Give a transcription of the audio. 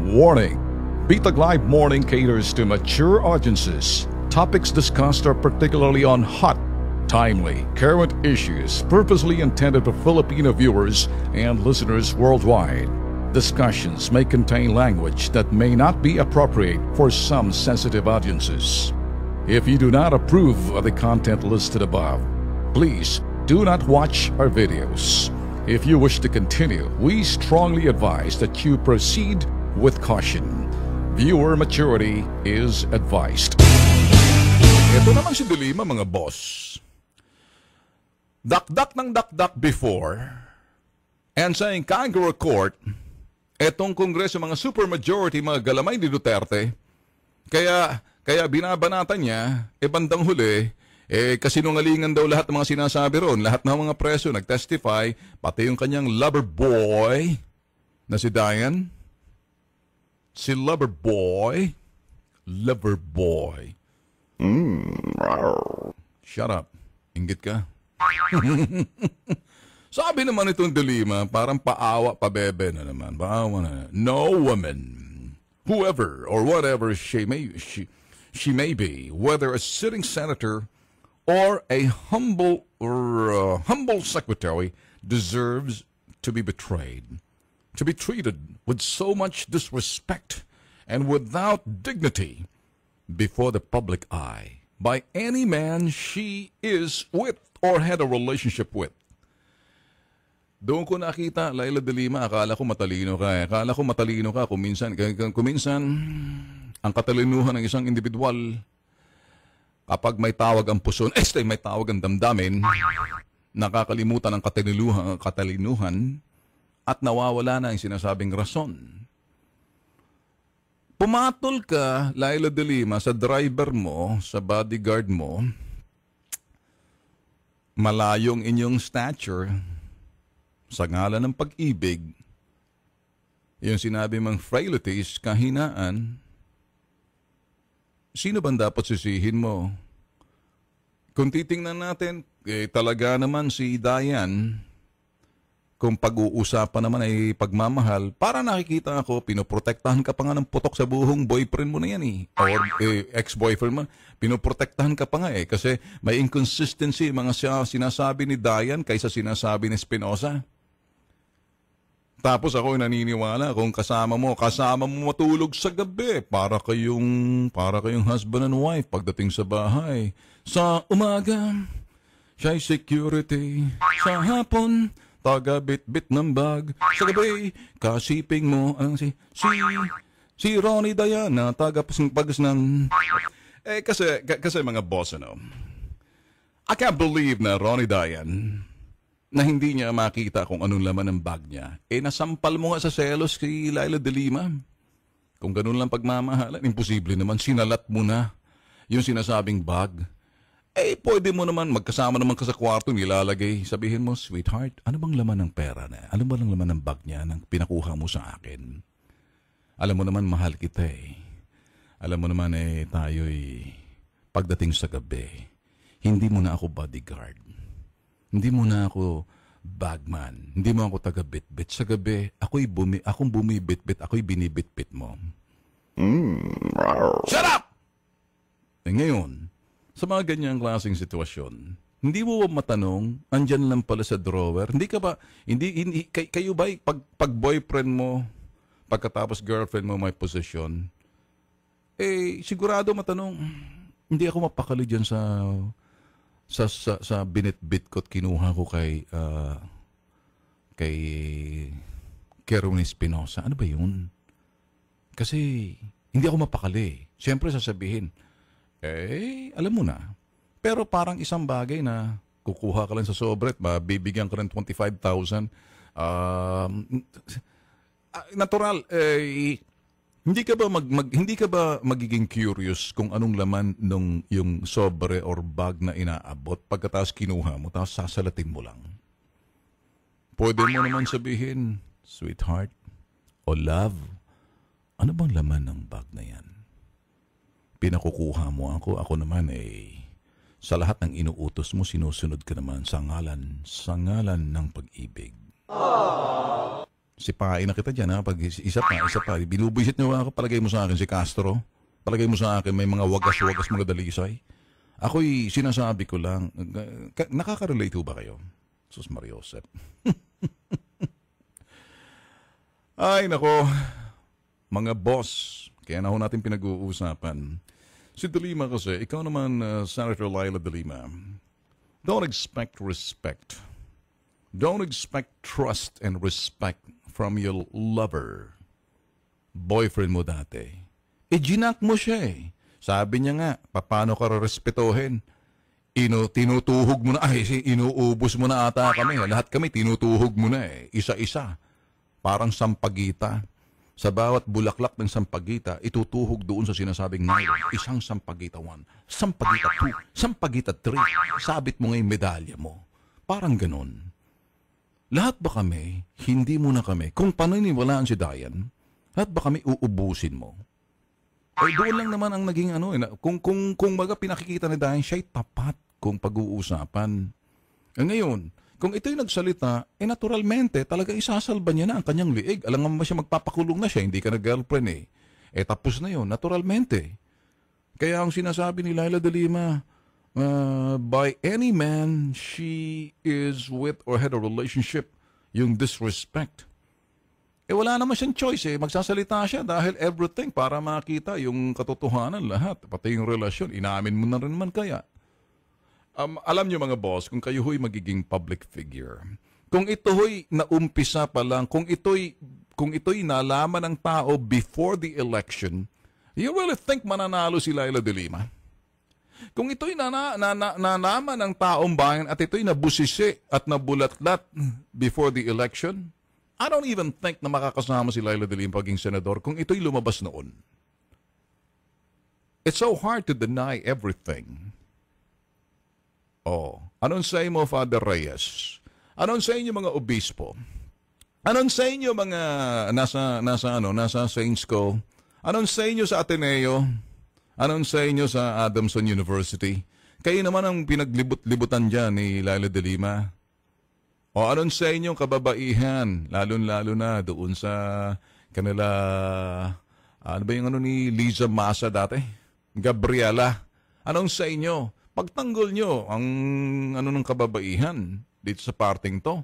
Warning! Bitag Live Morning caters to mature audiences. Topics discussed are particularly on hot, timely, current issues purposely intended for Filipino viewers and listeners worldwide. Discussions may contain language that may not be appropriate for some sensitive audiences. If you do not approve of the content listed above, please do not watch our videos. If you wish to continue, we strongly advise that you proceed with caution. Viewer maturity is advised. Ito naman si Dilima, mga boss. Dakdak ng dakdak before, and saying kangaroo court, etong kongreso, mga supermajority, mga galamay ni Duterte, kaya binabanatan niya, bandang huli, kasinungalingan daw lahat ng mga sinasabi ron, lahat ng mga preso nag-testify, pati yung kanyang lover boy na si Dayan. Si lover boy. Shut up. Inggit ka. Sabi naman itong Dilima, parang paawa, pabebe na naman. Paawa na. No woman, whoever or whatever she may be, whether a sitting senator or a humble secretary, deserves to be betrayed, to be treated with so much disrespect and without dignity before the public eye by any man she is with or had a relationship with. Doon ko nakita, Laila Dilima, akala ko matalino ka. Akala ko matalino ka kung minsan ang katalinuhan ng isang individual, kapag may tawag ang puso, may tawag ang damdamin, nakakalimutan ang katalinuhan at nawawala na ang sinasabing rason. Pumatol ka, Laila Dilima, sa driver mo, sa bodyguard mo, malayong inyong stature, sa ngalan ng pag-ibig, yung sinabi mong frailties, kahinaan, sino bang dapat sisihin mo? Kung titingnan natin, talaga naman si Dayan, kung pag-uusapan naman ay pagmamahal, para nakikita ako, pinoprotektahan ka pa nga ng putok sa buhong boyfriend mo na yan or ex-boyfriend mo, pinoprotektahan ka pa nga kasi may inconsistency mga sinasabi ni Dayan kaysa sinasabi ni Espinosa. Tapos ako naniniwala kung kasama mo matulog sa gabi, para kayong husband and wife pagdating sa bahay. Sa umaga, siya'y security. Sa hapon, taga-bit-bit ng bag. Sa gabi, kasiping mo ang si Ronnie Diana, taga-pagas ng... Kasi mga boss, I can't believe na Ronnie Diane, na hindi niya makita kung anong laman ng bag niya. Nasampal mo nga sa selos kay Laila Dilima. Kung ganun lang pagmamahalan, imposible naman, sinalat mo na yung sinasabing bag. Pwede mo naman, magkasama naman ka sa kwarto, nilalagay, sabihin mo, sweetheart, ano bang laman ng pera na? Ano bang laman ng bag niya nang pinakuha mo sa akin? Alam mo naman, mahal kita Alam mo naman tayo'y pagdating sa gabi, hindi mo na ako bodyguard. Hindi mo na ako bagman. Hindi mo ako taga-bit-bit. Sa gabi, akong bumibit-bit, ako'y binibit-bit mo. Shut up! Ngayon, sa mga ganyang klaseng sitwasyon, hindi mo ba matanong, andyan lang pala sa drawer, kayo ba, pag boyfriend mo, pagkatapos girlfriend mo may posisyon, sigurado matanong, hindi ako mapakali dyan sa binit-bit ko at kinuha ko kay Kerwin Espinosa. Ano ba yun? Kasi hindi ako mapakali. Siyempre sasabihin, alam mo na. Pero parang isang bagay na kukuha ka lang sa sobret, bibigyan ka ng 25,000. Natural, hindi ka ba magiging curious kung anong laman nung yung sobre or bag na inaabot pagkatapos kinuha mo tapos sasalatin mo lang? Pwede mo naman sabihin, sweetheart o love, ano bang laman ng bag na yan? Pinakukuha mo ako naman sa lahat ng inuutos mo, sinusunod ka naman sa ngalan ng pag-ibig. Sipain na kita dyan, ha? Pag isa pa. Binubisit niyo ako, palagay mo sa akin si Castro. Palagay mo sa akin, may mga wagas-wagas mga dalisay. Ako'y sinasabi ko lang, nakaka-relate ho ba kayo? Sus Mariosep. Ay, nako. Mga boss, kaya na ho natin pinag-uusapan. Si De Lima kasi, ikaw naman, Senator Laila De Lima, don't expect respect. Don't expect trust and respect from your lover. Boyfriend mo dati. Ginak mo siya eh. Sabi niya nga, paano ka respetuhin? Tinutuhog mo na, inuubos mo na ata kami. Lahat kami tinutuhog mo na eh. Isa-isa. Parang sampagita. Sa bawat bulaklak ng sampagita, itutuhog doon sa sinasabing nylon. Isang sampagita 1, sampagita 2, sampagita 3. Sabit mo ngayong medalya mo. Parang ganun. Lahat ba kami, hindi mo na kami, kung paniniwalaan si Dayan, lahat ba kami uubusin mo? Ay doon lang naman ang naging kung baga pinakikita ni Dayan, siya'y tapat kung pag-uusapan. Ngayon, kung ito'y nagsalita, naturalmente, talaga isasalba niya na ang kanyang liig. Alam nga ba siya magpapakulong na siya, hindi ka na girlfriend eh. Tapos na yun, naturalmente. Kaya ang sinasabi ni Laila De Lima, by any man she is with or had a relationship, yung disrespect. Wala naman siyang choice eh. Magsasalita siya dahil everything para makita yung katotohanan lahat. Pati yung relasyon, inamin mo na rin man kaya. Alam niyo mga boss, kung kayo ho'y magiging public figure, kung ito ho'y naumpisa pa lang, kung ito'y nalaman ng tao before the election, you really think mananalo si Laila De Lima? Kung ito'y nalaman ng taong bayan at ito'y nabusisi at nabulatlat before the election, I don't even think na makakasama si Laila De Lima paging senador kung ito'y lumabas noon. It's so hard to deny everything. Anong sa inyo, Father Reyes? Anong sa inyo mga obispo? Anong sa inyo mga nasa Saints Co? Anong sa inyo sa Ateneo? Anong sa inyo sa Adamson University? Kayo naman ang pinaglibot-libutan dyan ni Laila De Lima. Anong sa inyong kababaihan? Lalo na doon sa kanila, ano ba yung ni Liza Masa dati? Gabriela. Anong sa inyo? Pagtanggol nyo ang ng kababaihan dito sa parting to.